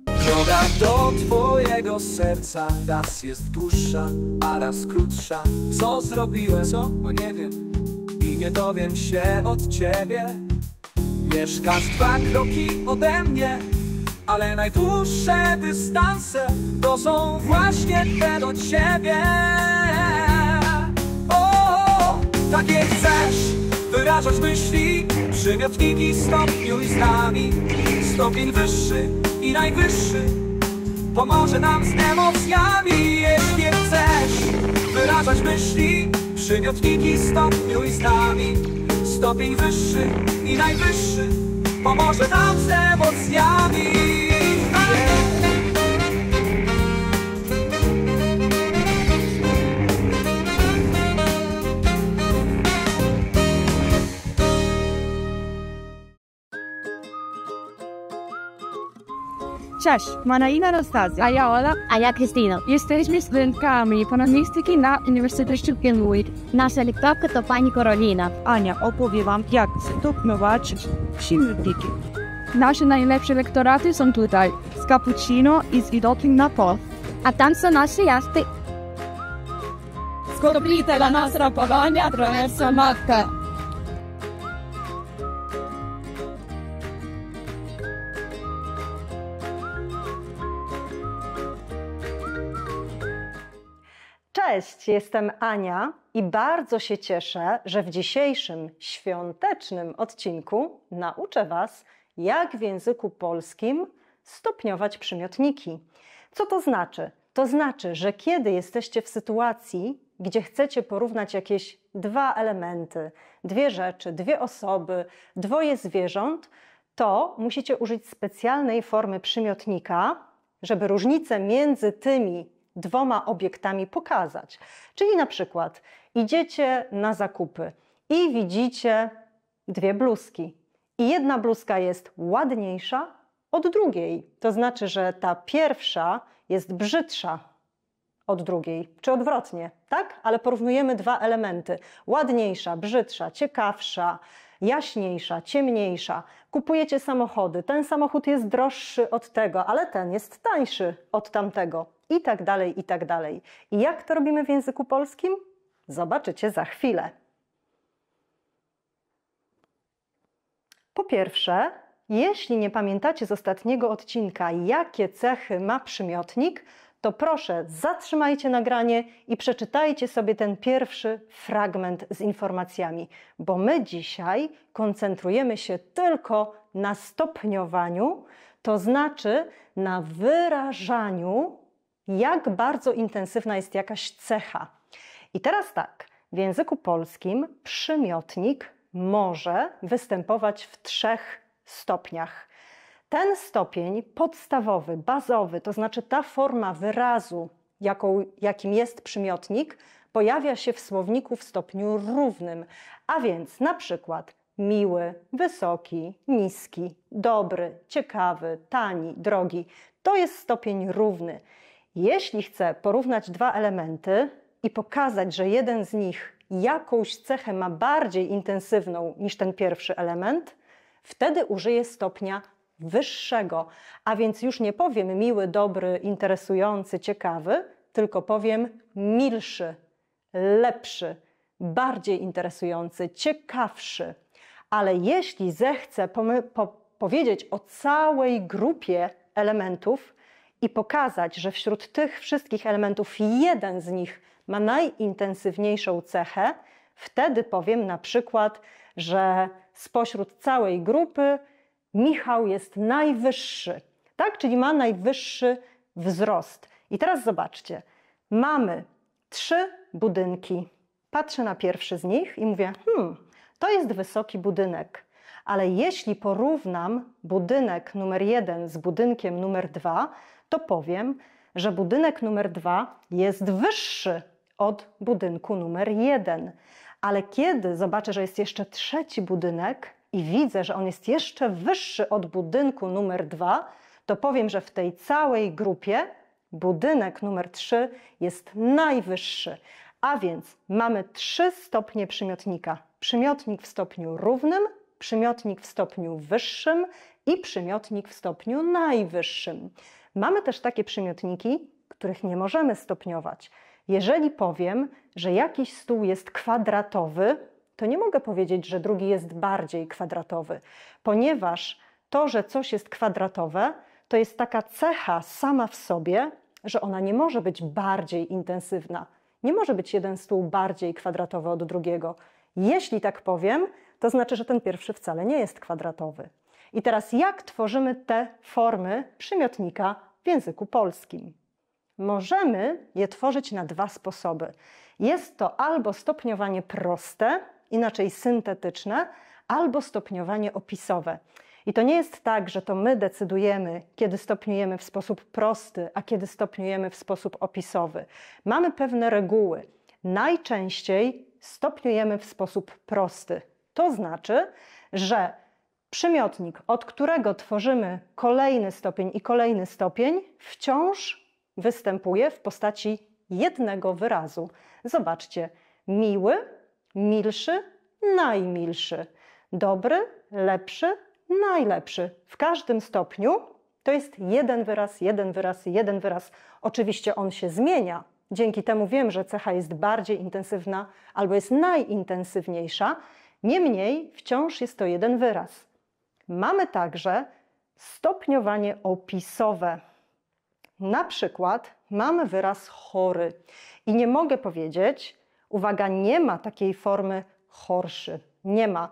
Droga do twojego serca raz jest dłuższa, a raz krótsza. Co zrobiłem, co? No nie wiem i nie dowiem się od ciebie. Mieszkasz 2 kroki ode mnie, ale najdłuższe dystanse to są właśnie te do ciebie. O, takie chcesz wyrażać myśli, przymiotniki stopniuj z nami. Stopień wyższy i najwyższy pomoże nam z emocjami. Jeśli chcesz wyrażać myśli, przymiotniki stopniuj z nami. Stopień wyższy i najwyższy pomoże nam z emocjami. Cześć, mam na imię Anastazja. A ja Ola. A ja Krystyna. Jesteśmy studentkami polonistyki na Uniwersytecie Cambridge. Nasza lektorka to pani Karolina. Ania opowie wam, jak stopniować przymiotniki. Nasze najlepsze lektoraty są tutaj, z cappuccino i z widokiem na port. A tam są nasze jachty. Scoprite la nostra Polonia attraverso mappa. Cześć, jestem Ania i bardzo się cieszę, że w dzisiejszym świątecznym odcinku nauczę Was, jak w języku polskim stopniować przymiotniki. Co to znaczy? To znaczy, że kiedy jesteście w sytuacji, gdzie chcecie porównać jakieś 2 elementy, 2 rzeczy, 2 osoby, 2 zwierząt, to musicie użyć specjalnej formy przymiotnika, żeby różnicę między tymi 2 obiektami pokazać. Czyli na przykład idziecie na zakupy i widzicie 2 bluzki. I jedna bluzka jest ładniejsza od drugiej. To znaczy, że ta pierwsza jest brzydsza od drugiej, czy odwrotnie, tak? Ale porównujemy 2 elementy. Ładniejsza, brzydsza, ciekawsza, jaśniejsza, ciemniejsza. Kupujecie samochody. Ten samochód jest droższy od tego, ale ten jest tańszy od tamtego. I tak dalej, i tak dalej. I jak to robimy w języku polskim? Zobaczycie za chwilę. Po pierwsze, jeśli nie pamiętacie z ostatniego odcinka, jakie cechy ma przymiotnik, to proszę, zatrzymajcie nagranie i przeczytajcie sobie ten pierwszy fragment z informacjami, bo my dzisiaj koncentrujemy się tylko na stopniowaniu, to znaczy na wyrażaniu, jak bardzo intensywna jest jakaś cecha. I teraz tak, w języku polskim przymiotnik może występować w 3 stopniach. Ten stopień podstawowy, bazowy, to znaczy ta forma wyrazu, jakim jest przymiotnik, pojawia się w słowniku w stopniu równym, a więc na przykład miły, wysoki, niski, dobry, ciekawy, tani, drogi. To jest stopień równy. Jeśli chcę porównać 2 elementy i pokazać, że jeden z nich jakąś cechę ma bardziej intensywną niż ten pierwszy element, wtedy użyję stopnia wyższego, a więc już nie powiem miły, dobry, interesujący, ciekawy, tylko powiem milszy, lepszy, bardziej interesujący, ciekawszy. Ale jeśli zechcę powiedzieć o całej grupie elementów i pokazać, że wśród tych wszystkich elementów jeden z nich ma najintensywniejszą cechę, wtedy powiem na przykład, że spośród całej grupy Michał jest najwyższy, tak? Czyli ma najwyższy wzrost. I teraz zobaczcie, mamy 3 budynki. Patrzę na pierwszy z nich i mówię, to jest wysoki budynek. Ale jeśli porównam budynek numer 1 z budynkiem numer 2, to powiem, że budynek numer 2 jest wyższy od budynku numer 1. Ale kiedy zobaczę, że jest jeszcze 3 budynek i widzę, że on jest jeszcze wyższy od budynku numer 2, to powiem, że w tej całej grupie budynek numer 3 jest najwyższy. A więc mamy 3 stopnie przymiotnika. Przymiotnik w stopniu równym, przymiotnik w stopniu wyższym i przymiotnik w stopniu najwyższym. Mamy też takie przymiotniki, których nie możemy stopniować. Jeżeli powiem, że jakiś stół jest kwadratowy, to nie mogę powiedzieć, że drugi jest bardziej kwadratowy, ponieważ to, że coś jest kwadratowe, to jest taka cecha sama w sobie, że ona nie może być bardziej intensywna. Nie może być jeden stół bardziej kwadratowy od drugiego. Jeśli tak powiem, to znaczy, że ten pierwszy wcale nie jest kwadratowy. I teraz jak tworzymy te formy przymiotnika w języku polskim? Możemy je tworzyć na 2 sposoby. Jest to albo stopniowanie proste, inaczej syntetyczne, albo stopniowanie opisowe. I to nie jest tak, że to my decydujemy, kiedy stopniujemy w sposób prosty, a kiedy stopniujemy w sposób opisowy. Mamy pewne reguły. Najczęściej stopniujemy w sposób prosty. To znaczy, że przymiotnik, od którego tworzymy kolejny stopień i kolejny stopień, wciąż występuje w postaci jednego wyrazu. Zobaczcie, miły, milszy, najmilszy, dobry, lepszy, najlepszy. W każdym stopniu to jest jeden wyraz, jeden wyraz, jeden wyraz. Oczywiście on się zmienia. Dzięki temu wiem, że cecha jest bardziej intensywna albo jest najintensywniejsza. Niemniej wciąż jest to jeden wyraz. Mamy także stopniowanie opisowe. Na przykład mamy wyraz chory i nie mogę powiedzieć, uwaga, nie ma takiej formy chorszy. Nie ma.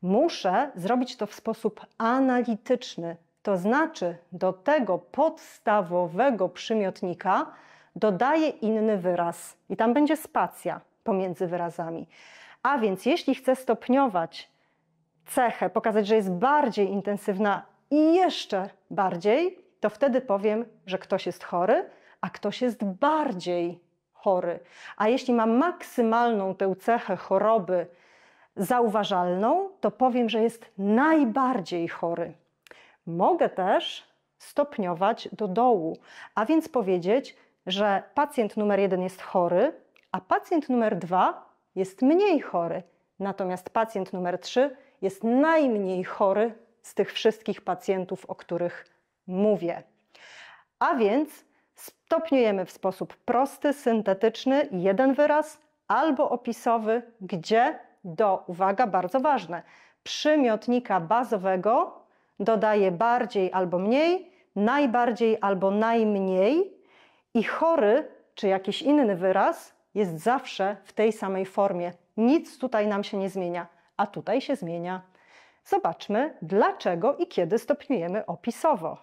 Muszę zrobić to w sposób analityczny. To znaczy do tego podstawowego przymiotnika dodaję inny wyraz i tam będzie spacja pomiędzy wyrazami. A więc jeśli chcę stopniować cechę, pokazać, że jest bardziej intensywna i jeszcze bardziej, to wtedy powiem, że ktoś jest chory, a ktoś jest bardziej chory. A jeśli mam maksymalną tę cechę choroby zauważalną, to powiem, że jest najbardziej chory. Mogę też stopniować do dołu, a więc powiedzieć, że pacjent numer 1 jest chory, a pacjent numer 2 jest mniej chory. Natomiast pacjent numer 3 jest najmniej chory z tych wszystkich pacjentów, o których mówię. A więc stopniujemy w sposób prosty, syntetyczny, jeden wyraz, albo opisowy, gdzie do, uwaga, bardzo ważne, przymiotnika bazowego dodaję bardziej albo mniej, najbardziej albo najmniej i chory, czy jakiś inny wyraz, jest zawsze w tej samej formie. Nic tutaj nam się nie zmienia, a tutaj się zmienia. Zobaczmy, dlaczego i kiedy stopniujemy opisowo.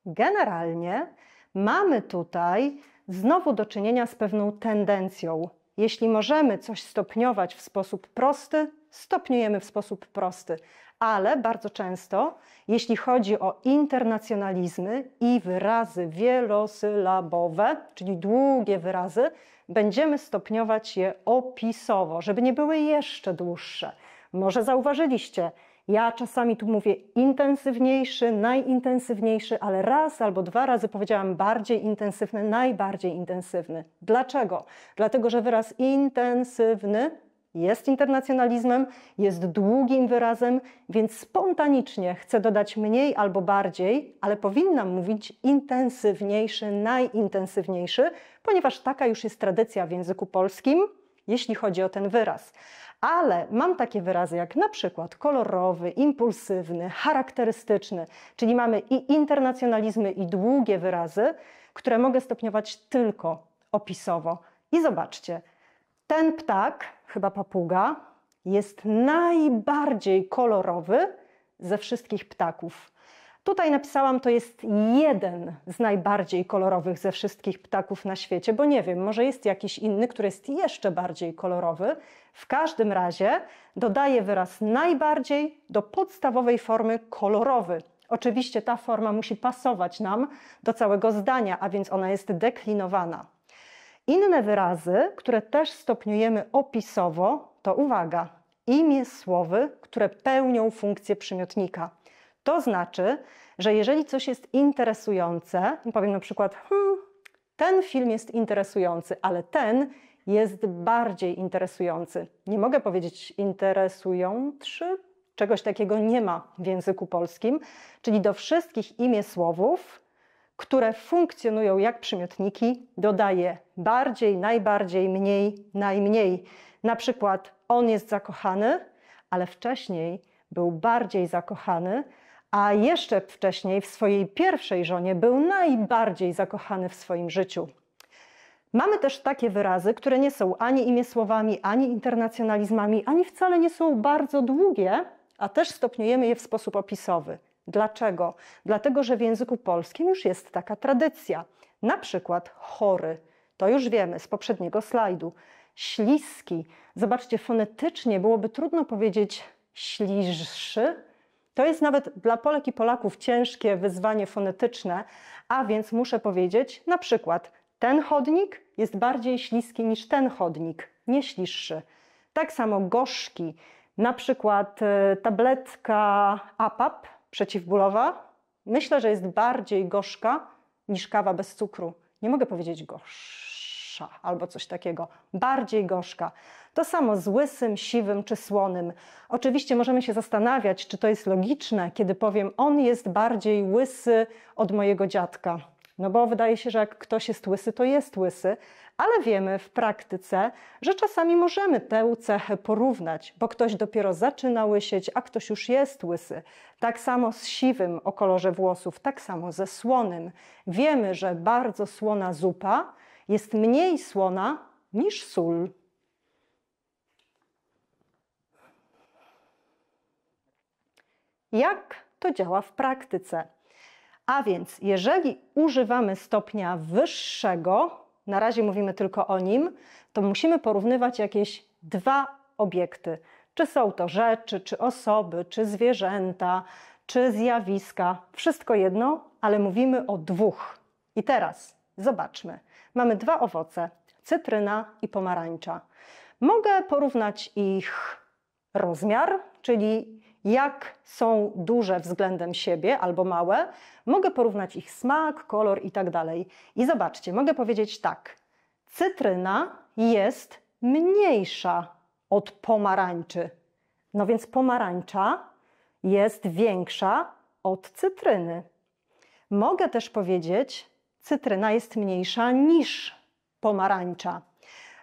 Generalnie mamy tutaj znowu do czynienia z pewną tendencją. Jeśli możemy coś stopniować w sposób prosty, stopniujemy w sposób prosty. Ale bardzo często, jeśli chodzi o internacjonalizmy i wyrazy wielosylabowe, czyli długie wyrazy, będziemy stopniować je opisowo, żeby nie były jeszcze dłuższe. Może zauważyliście, ja czasami tu mówię intensywniejszy, najintensywniejszy, ale raz albo 2 razy powiedziałam bardziej intensywny, najbardziej intensywny. Dlaczego? Dlatego, że wyraz intensywny jest internacjonalizmem, jest długim wyrazem, więc spontanicznie chcę dodać mniej albo bardziej, ale powinnam mówić intensywniejszy, najintensywniejszy, ponieważ taka już jest tradycja w języku polskim, jeśli chodzi o ten wyraz. Ale mam takie wyrazy jak na przykład kolorowy, impulsywny, charakterystyczny, czyli mamy i internacjonalizmy, i długie wyrazy, które mogę stopniować tylko opisowo. I zobaczcie, ten ptak, chyba papuga, jest najbardziej kolorowy ze wszystkich ptaków. Tutaj napisałam, to jest jeden z najbardziej kolorowych ze wszystkich ptaków na świecie, bo nie wiem, może jest jakiś inny, który jest jeszcze bardziej kolorowy. W każdym razie dodaję wyraz najbardziej do podstawowej formy kolorowy. Oczywiście ta forma musi pasować nam do całego zdania, a więc ona jest deklinowana. Inne wyrazy, które też stopniujemy opisowo, to uwaga, imię słowy, które pełnią funkcję przymiotnika. To znaczy, że jeżeli coś jest interesujące, powiem na przykład Ten film jest interesujący, ale ten jest bardziej interesujący. Nie mogę powiedzieć interesujący, czegoś takiego nie ma w języku polskim, czyli do wszystkich imiesłowów, które funkcjonują jak przymiotniki, dodaję bardziej, najbardziej, mniej, najmniej. Na przykład on jest zakochany, ale wcześniej był bardziej zakochany, a jeszcze wcześniej w swojej pierwszej żonie był najbardziej zakochany w swoim życiu. Mamy też takie wyrazy, które nie są ani imiesłowami, ani internacjonalizmami, ani wcale nie są bardzo długie, a też stopniujemy je w sposób opisowy. Dlaczego? Dlatego, że w języku polskim już jest taka tradycja. Na przykład chory, to już wiemy z poprzedniego slajdu. Śliski, zobaczcie, fonetycznie byłoby trudno powiedzieć śliższy. To jest nawet dla Polek i Polaków ciężkie wyzwanie fonetyczne, a więc muszę powiedzieć na przykład ten chodnik jest bardziej śliski niż ten chodnik, nie śliższy. Tak samo gorzki, na przykład tabletka APAP przeciwbólowa, myślę, że jest bardziej gorzka niż kawa bez cukru. Nie mogę powiedzieć gorsza albo coś takiego, bardziej gorzka. To samo z łysym, siwym czy słonym. Oczywiście możemy się zastanawiać, czy to jest logiczne, kiedy powiem, on jest bardziej łysy od mojego dziadka. No bo wydaje się, że jak ktoś jest łysy, to jest łysy, ale wiemy w praktyce, że czasami możemy tę cechę porównać, bo ktoś dopiero zaczyna łysieć, a ktoś już jest łysy. Tak samo z siwym o kolorze włosów, tak samo ze słonym. Wiemy, że bardzo słona zupa jest mniej słona niż sól. Jak to działa w praktyce? A więc jeżeli używamy stopnia wyższego, na razie mówimy tylko o nim, to musimy porównywać jakieś dwa obiekty. Czy są to rzeczy, czy osoby, czy zwierzęta, czy zjawiska. Wszystko jedno, ale mówimy o dwóch. I teraz zobaczmy. Mamy dwa owoce, cytryna i pomarańcza. Mogę porównać ich rozmiar, czyli jak są duże względem siebie albo małe. Mogę porównać ich smak, kolor i tak dalej. I zobaczcie, mogę powiedzieć tak. Cytryna jest mniejsza od pomarańczy. No więc pomarańcza jest większa od cytryny. Mogę też powiedzieć, cytryna jest mniejsza niż pomarańcza.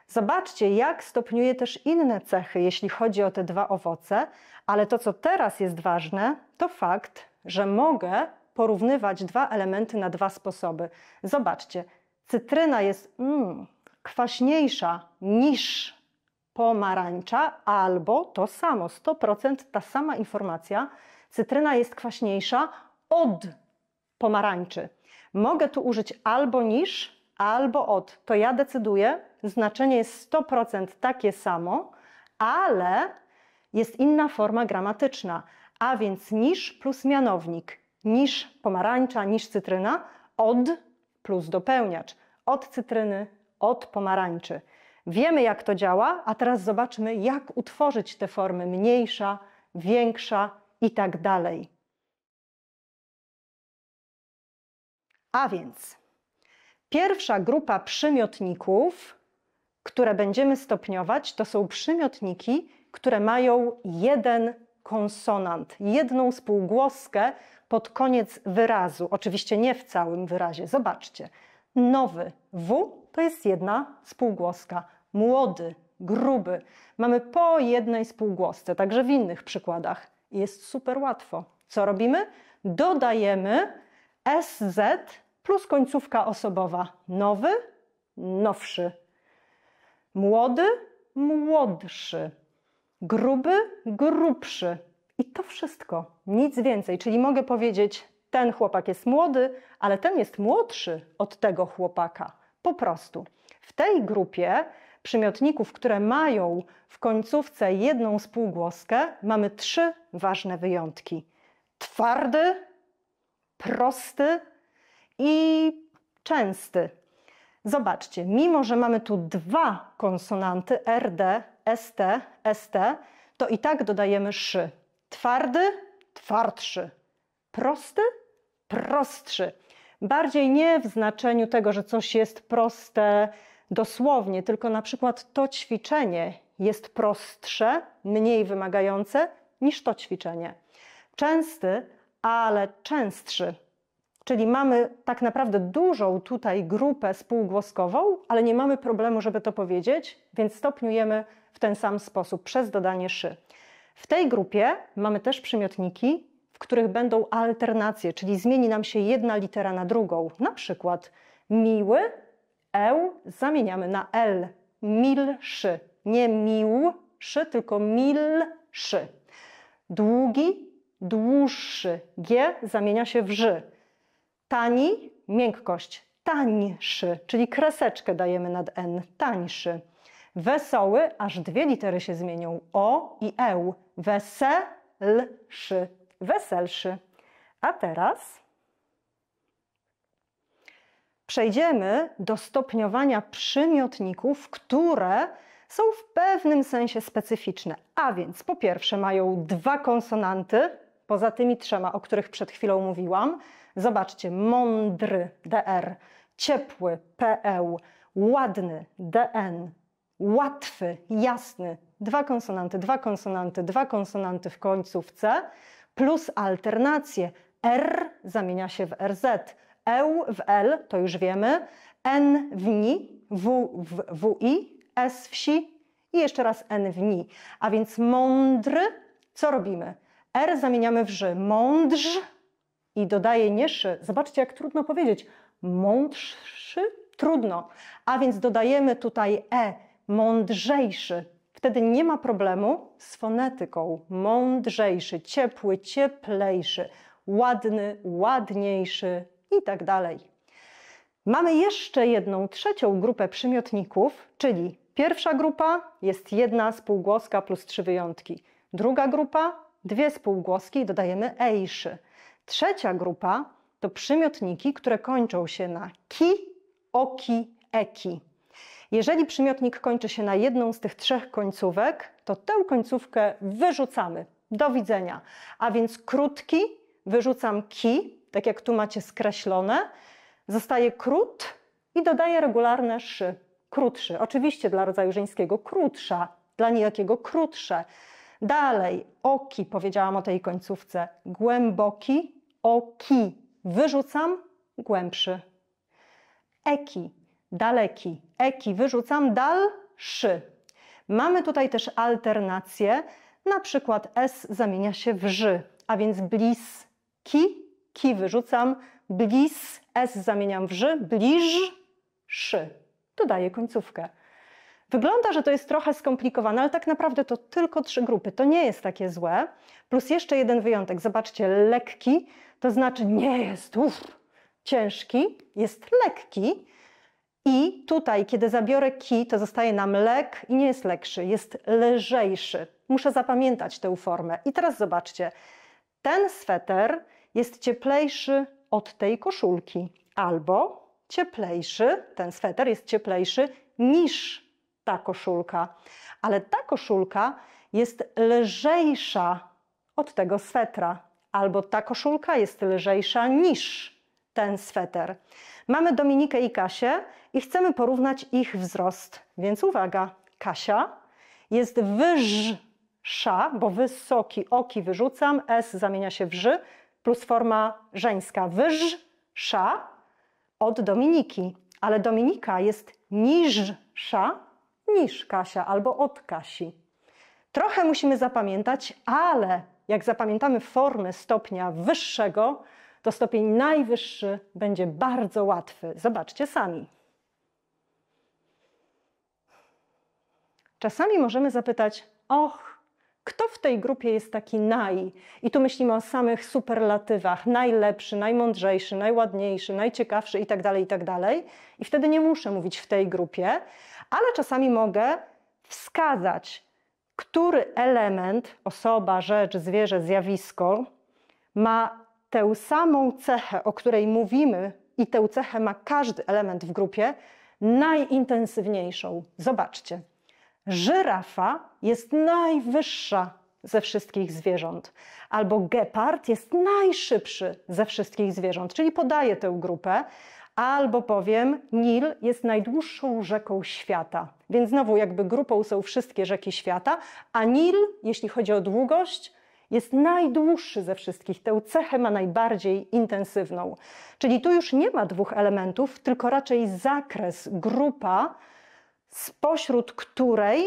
Zobaczcie, jak stopniuje też inne cechy, jeśli chodzi o te dwa owoce, ale to, co teraz jest ważne, to fakt, że mogę porównywać dwa elementy na dwa sposoby. Zobaczcie, cytryna jest kwaśniejsza niż pomarańcza, albo to samo, 100% ta sama informacja, cytryna jest kwaśniejsza od pomarańczy. Mogę tu użyć albo niż, albo od. To ja decyduję, znaczenie jest 100% takie samo, ale jest inna forma gramatyczna, a więc niż plus mianownik. Niż pomarańcza, niż cytryna, od plus dopełniacz. Od cytryny, od pomarańczy. Wiemy, jak to działa, a teraz zobaczmy, jak utworzyć te formy mniejsza, większa i tak dalej. A więc pierwsza grupa przymiotników, które będziemy stopniować, to są przymiotniki, które mają jeden konsonant, jedną spółgłoskę pod koniec wyrazu. Oczywiście nie w całym wyrazie. Zobaczcie. Nowy W to jest jedna spółgłoska. Młody, gruby. Mamy po jednej spółgłosce, także w innych przykładach. Jest super łatwo. Co robimy? Dodajemy SZ plus końcówka osobowa. Nowy, nowszy. Młody, młodszy. Gruby, grubszy. I to wszystko, nic więcej. Czyli mogę powiedzieć, ten chłopak jest młody, ale ten jest młodszy od tego chłopaka. Po prostu. W tej grupie przymiotników, które mają w końcówce jedną spółgłoskę, mamy trzy ważne wyjątki. Twardy, prosty i częsty. Zobaczcie, mimo że mamy tu dwa konsonanty RD, ST, ST, to i tak dodajemy szy. Twardy, twardszy. Prosty, prostszy. Bardziej nie w znaczeniu tego, że coś jest proste dosłownie, tylko na przykład to ćwiczenie jest prostsze, mniej wymagające niż to ćwiczenie. Częsty, ale częstszy. Czyli mamy tak naprawdę dużą tutaj grupę spółgłoskową, ale nie mamy problemu, żeby to powiedzieć, więc stopniujemy w ten sam sposób, przez dodanie szy. W tej grupie mamy też przymiotniki, w których będą alternacje, czyli zmieni nam się jedna litera na drugą. Na przykład miły, zamieniamy na l, milszy. Nie miłszy, tylko milszy. Długi, dłuższy. G zamienia się w ży. Tani, miękkość, tańszy, czyli kreseczkę dajemy nad n, tańszy. Wesoły, aż dwie litery się zmienią, o i weselszy, weselszy. A teraz przejdziemy do stopniowania przymiotników, które są w pewnym sensie specyficzne. A więc po pierwsze mają dwa konsonanty, poza tymi trzema, o których przed chwilą mówiłam. Zobaczcie, mądry, dr, ciepły, pe, ładny, dn, łatwy, jasny, dwa konsonanty, dwa konsonanty, dwa konsonanty w końcówce, plus alternacje. R zamienia się w rz, w l, to już wiemy, n w ni, w w wi, s w si i jeszcze raz n w ni. A więc mądry, co robimy? R zamieniamy w ży, mądrz i dodaję nie szy. Zobaczcie, jak trudno powiedzieć. Mądrszy? Trudno. A więc dodajemy tutaj mądrzejszy. Wtedy nie ma problemu z fonetyką. Mądrzejszy, ciepły, cieplejszy, ładny, ładniejszy i tak dalej. Mamy jeszcze jedną, trzecią grupę przymiotników, czyli pierwsza grupa jest jedna spółgłoska plus trzy wyjątki. Druga grupa, dwie spółgłoski i dodajemy ejszy. Trzecia grupa to przymiotniki, które kończą się na ki, oki, eki. Jeżeli przymiotnik kończy się na jedną z tych trzech końcówek, to tę końcówkę wyrzucamy. Do widzenia. A więc krótki, wyrzucam ki, tak jak tu macie skreślone, zostaje krót i dodaję regularne szy. Krótszy. Oczywiście dla rodzaju żeńskiego krótsza, dla niejakiego krótsze. Dalej, oki, powiedziałam o tej końcówce, głęboki, oki, wyrzucam, głębszy. Eki, daleki, eki, wyrzucam, dalszy. Mamy tutaj też alternację, na przykład s zamienia się w ży, a więc bliski, ki wyrzucam, blis, s zamieniam w ży, bliższy. Dodaję końcówkę. Wygląda, że to jest trochę skomplikowane, ale tak naprawdę to tylko trzy grupy. To nie jest takie złe. Plus jeszcze jeden wyjątek. Zobaczcie, lekki to znaczy nie jest ciężki, jest lekki. I tutaj, kiedy zabiorę ki, to zostaje nam lek i nie jest lekszy, jest lżejszy. Muszę zapamiętać tę formę. I teraz zobaczcie, ten sweter jest cieplejszy od tej koszulki. Albo cieplejszy, ten sweter jest cieplejszy niż ta koszulka. Ale ta koszulka jest lżejsza od tego swetra. Albo ta koszulka jest lżejsza niż ten sweter. Mamy Dominikę i Kasię i chcemy porównać ich wzrost. Więc uwaga, Kasia jest wyższa, bo wysoki, oki wyrzucam, s zamienia się w ży, plus forma żeńska, wyższa od Dominiki. Ale Dominika jest niższa niż Kasia albo od Kasi. Trochę musimy zapamiętać, ale jak zapamiętamy formę stopnia wyższego, to stopień najwyższy będzie bardzo łatwy. Zobaczcie sami. Czasami możemy zapytać, kto w tej grupie jest taki naj? I tu myślimy o samych superlatywach, najlepszy, najmądrzejszy, najładniejszy, najciekawszy itd., itd. I wtedy nie muszę mówić w tej grupie, ale czasami mogę wskazać, który element, osoba, rzecz, zwierzę, zjawisko ma tę samą cechę, o której mówimy i tę cechę ma każdy element w grupie, najintensywniejszą. Zobaczcie, żyrafa jest najwyższa ze wszystkich zwierząt. Albo gepard jest najszybszy ze wszystkich zwierząt, czyli podaję tę grupę. Albo powiem, Nil jest najdłuższą rzeką świata. Więc znowu jakby grupą są wszystkie rzeki świata, a Nil, jeśli chodzi o długość, jest najdłuższy ze wszystkich. Tę cechę ma najbardziej intensywną. Czyli tu już nie ma dwóch elementów, tylko raczej zakres, grupa, spośród której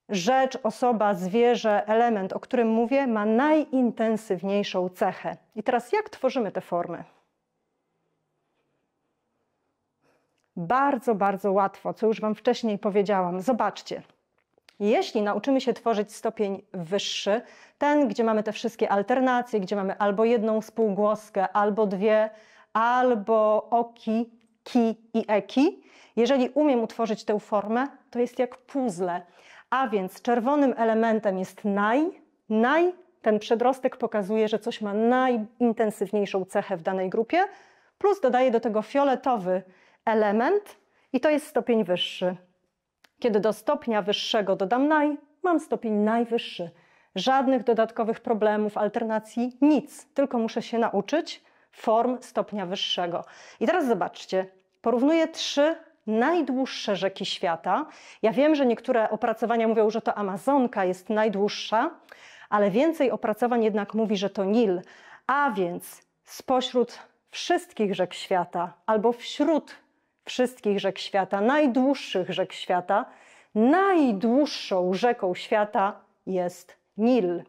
rzecz, osoba, zwierzę, element, o którym mówię, ma najintensywniejszą cechę. I teraz jak tworzymy te formy? Bardzo, bardzo łatwo, co już Wam wcześniej powiedziałam. Zobaczcie, jeśli nauczymy się tworzyć stopień wyższy, ten, gdzie mamy te wszystkie alternacje, gdzie mamy albo jedną spółgłoskę, albo dwie, albo oki, ki i eki, jeżeli umiem utworzyć tę formę, to jest jak puzzle. A więc czerwonym elementem jest naj, ten przedrostek pokazuje, że coś ma najintensywniejszą cechę w danej grupie, plus dodaję do tego fioletowy element i to jest stopień wyższy. Kiedy do stopnia wyższego dodam mam stopień najwyższy. Żadnych dodatkowych problemów, alternacji, nic. Tylko muszę się nauczyć form stopnia wyższego. I teraz zobaczcie, porównuję 3 najdłuższe rzeki świata. Ja wiem, że niektóre opracowania mówią, że to Amazonka jest najdłuższa, ale więcej opracowań jednak mówi, że to Nil. A więc spośród wszystkich rzek świata, albo wśród wszystkich rzek świata, najdłuższych rzek świata, najdłuższą rzeką świata jest Nil.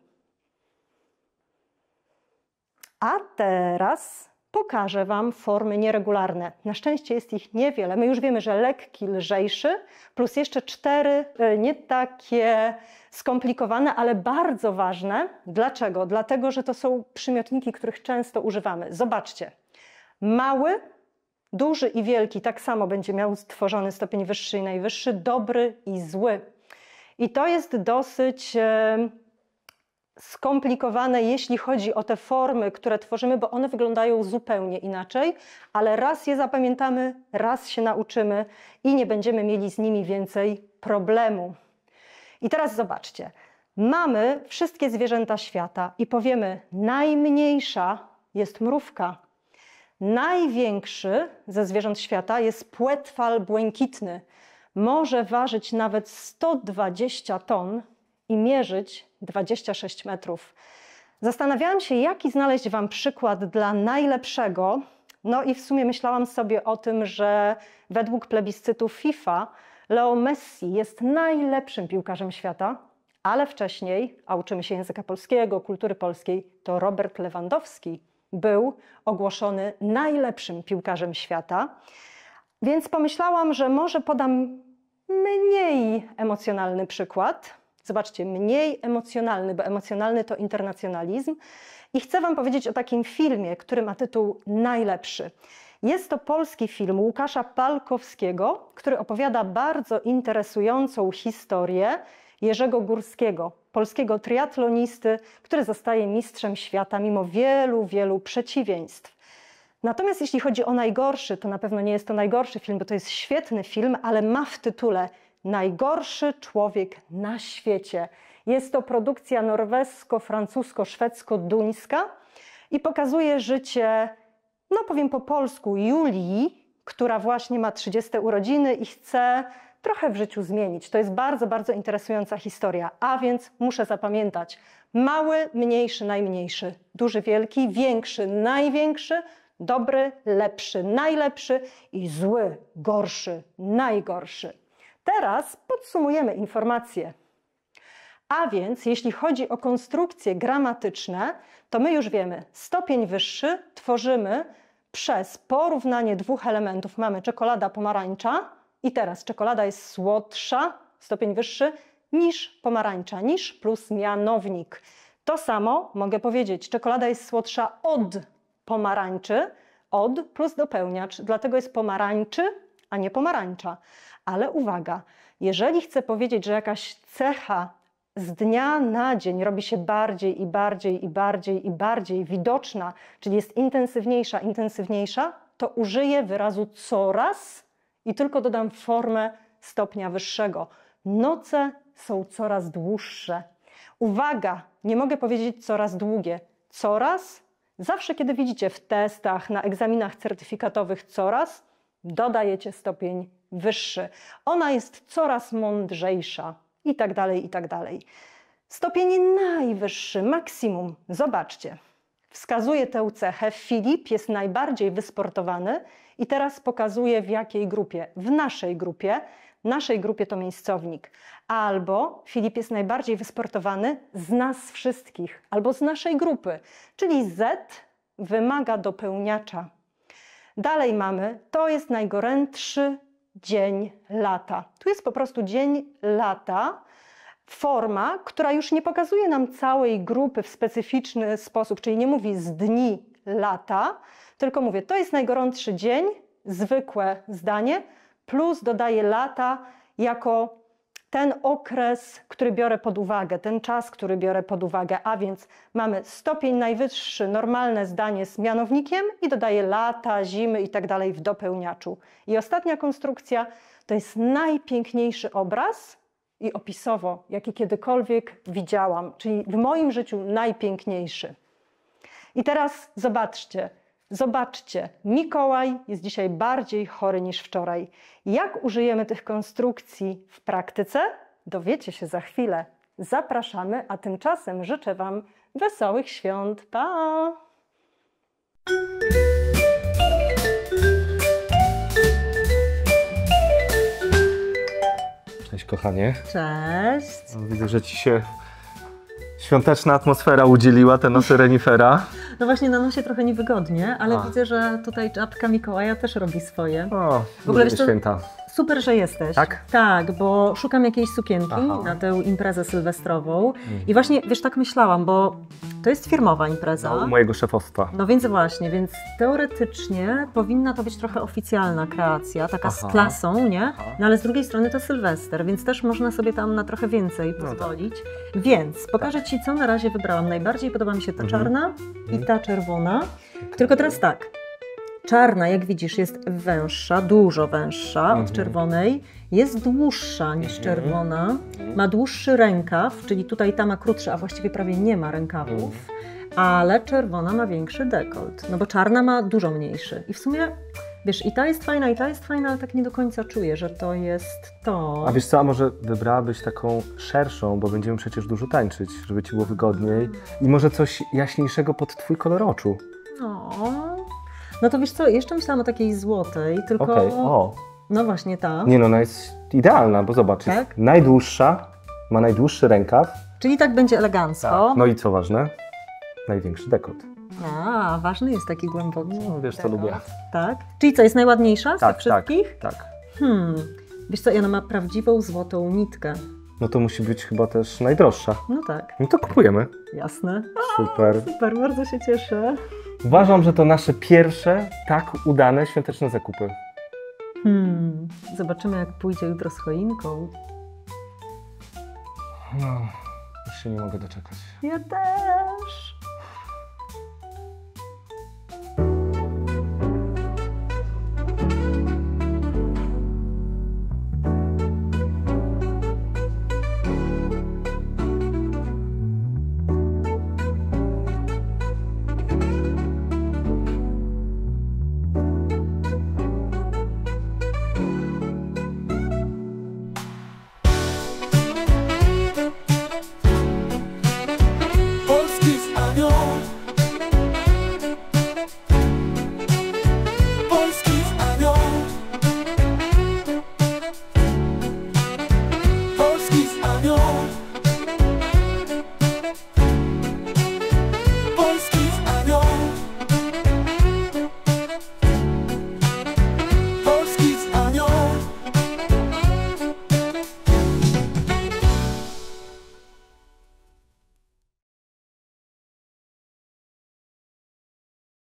A teraz pokażę Wam formy nieregularne. Na szczęście jest ich niewiele. My już wiemy, że lekki, lżejszy, plus jeszcze 4 nie takie skomplikowane, ale bardzo ważne. Dlaczego? Dlatego, że to są przymiotniki, których często używamy. Zobaczcie. Mały, duży i wielki tak samo będzie miał stworzony stopień wyższy i najwyższy, dobry i zły. I to jest dosyć skomplikowane, jeśli chodzi o te formy, które tworzymy, bo one wyglądają zupełnie inaczej, ale raz je zapamiętamy, raz się nauczymy i nie będziemy mieli z nimi więcej problemu. I teraz zobaczcie, mamy wszystkie zwierzęta świata i powiemy, najmniejsza jest mrówka. Największy ze zwierząt świata jest płetwal błękitny. Może ważyć nawet 120 ton i mierzyć 26 metrów. Zastanawiałam się, jaki znaleźć Wam przykład dla najlepszego. No i w sumie myślałam sobie o tym, że według plebiscytu FIFA Leo Messi jest najlepszym piłkarzem świata, ale wcześniej, a uczymy się języka polskiego, kultury polskiej, to Robert Lewandowski był ogłoszony najlepszym piłkarzem świata. Więc pomyślałam, że może podam mniej emocjonalny przykład. Zobaczcie, mniej emocjonalny, bo emocjonalny to internacjonalizm. I chcę Wam powiedzieć o takim filmie, który ma tytuł Najlepszy. Jest to polski film Łukasza Palkowskiego, który opowiada bardzo interesującą historię Jerzego Górskiego, polskiego triatlonisty, który zostaje mistrzem świata mimo wielu, wielu przeciwieństw. Natomiast jeśli chodzi o najgorszy, to na pewno nie jest to najgorszy film, bo to jest świetny film, ale ma w tytule Najgorszy człowiek na świecie. Jest to produkcja norwesko-francusko-szwedzko-duńska i pokazuje życie, no powiem po polsku, Julii, która właśnie ma 30 urodziny i chce trochę w życiu zmienić. To jest bardzo, bardzo interesująca historia, a więc muszę zapamiętać. Mały, mniejszy, najmniejszy, duży, wielki, większy, największy, dobry, lepszy, najlepszy i zły, gorszy, najgorszy. Teraz podsumujemy informacje. A więc jeśli chodzi o konstrukcje gramatyczne, to my już wiemy, stopień wyższy tworzymy przez porównanie 2 elementów. Mamy czekolada, pomarańcza i teraz czekolada jest słodsza, stopień wyższy, niż pomarańcza, niż plus mianownik. To samo mogę powiedzieć, czekolada jest słodsza od pomarańczy, od plus dopełniacz, dlatego jest pomarańczy, a nie pomarańcza. Ale uwaga, jeżeli chcę powiedzieć, że jakaś cecha z dnia na dzień robi się bardziej i bardziej i bardziej i bardziej widoczna, czyli jest intensywniejsza, to użyję wyrazu coraz i tylko dodam formę stopnia wyższego. Noce są coraz dłuższe. Uwaga, nie mogę powiedzieć coraz długie. Coraz, zawsze kiedy widzicie w testach, na egzaminach certyfikatowych coraz, dodajecie stopień wyższy. Ona jest coraz mądrzejsza i tak dalej, i tak dalej. Stopień najwyższy, maksimum. Zobaczcie. Wskazuje tę cechę. Filip jest najbardziej wysportowany i teraz pokazuje w jakiej grupie. W naszej grupie. Naszej grupie to miejscownik. Albo Filip jest najbardziej wysportowany z nas wszystkich, albo z naszej grupy. Czyli Z wymaga dopełniacza. Dalej mamy, to jest najgorętszy dzień lata. Tu jest po prostu dzień lata. Forma, która już nie pokazuje nam całej grupy w specyficzny sposób, czyli nie mówi z dni lata, tylko mówię, to jest najgorętszy dzień, zwykłe zdanie, plus dodaję lata jako ten okres, który biorę pod uwagę, ten czas, który biorę pod uwagę, a więc mamy stopień najwyższy, normalne zdanie z mianownikiem i dodaję lata, zimy i tak dalej w dopełniaczu. I ostatnia konstrukcja to jest najpiękniejszy obraz i opisowo, jaki kiedykolwiek widziałam, czyli w moim życiu najpiękniejszy. I teraz zobaczcie, Mikołaj jest dzisiaj bardziej chory niż wczoraj. Jak użyjemy tych konstrukcji w praktyce? Dowiecie się za chwilę. Zapraszamy, a tymczasem życzę Wam wesołych świąt. Pa! Cześć kochanie. Cześć. Widzę, że Ci się świąteczna atmosfera udzieliła, te nosy renifera. No właśnie na nosie trochę niewygodnie, ale A. widzę, że tutaj czapka Mikołaja też robi swoje. O, W ogóle lubię święta. Super, że jesteś. Tak? Tak, bo szukam jakiejś sukienki Aha. na tę imprezę sylwestrową. I właśnie, wiesz, tak myślałam, bo to jest firmowa impreza. No, u mojego szefostwa. No więc właśnie, więc teoretycznie powinna to być trochę oficjalna kreacja, taka z Aha. klasą, nie? Aha. No ale z drugiej strony to Sylwester, więc też można sobie tam na trochę więcej No tak. pozwolić. Więc pokażę Ci, co na razie wybrałam. Najbardziej podoba mi się ta czarna i ta czerwona. Tylko teraz tak. Czarna, jak widzisz, jest węższa, dużo węższa od czerwonej. Jest dłuższa niż czerwona. Ma dłuższy rękaw, czyli tutaj ta ma krótszy, a właściwie prawie nie ma rękawów. Ale czerwona ma większy dekolt, no bo czarna ma dużo mniejszy. I w sumie, wiesz, i ta jest fajna, ale tak nie do końca czuję, że to jest to. A wiesz co, a może wybrałabyś taką szerszą, bo będziemy przecież dużo tańczyć, żeby Ci było wygodniej. I może coś jaśniejszego pod Twój kolor oczu. No to wiesz co, jeszcze myślałam o takiej złotej, tylko... Okej, o. No właśnie ta. Nie no, ona jest idealna, bo zobacz, jest Tak? najdłuższa, ma najdłuższy rękaw. Czyli tak będzie elegancko. No i co ważne? Największy dekolt. A, ważny jest taki głęboki. No wiesz co dekolt. lubię. Tak? Czyli co, jest najładniejsza z Tak, tych wszystkich? tak. Wiesz co, i ona ma prawdziwą złotą nitkę. No to musi być chyba też najdroższa. No tak, No to kupujemy. jasne. Super. Super, bardzo się cieszę. Uważam, że to nasze pierwsze tak udane świąteczne zakupy. Zobaczymy, jak pójdzie jutro z choinką. No, już się nie mogę doczekać. Ja też.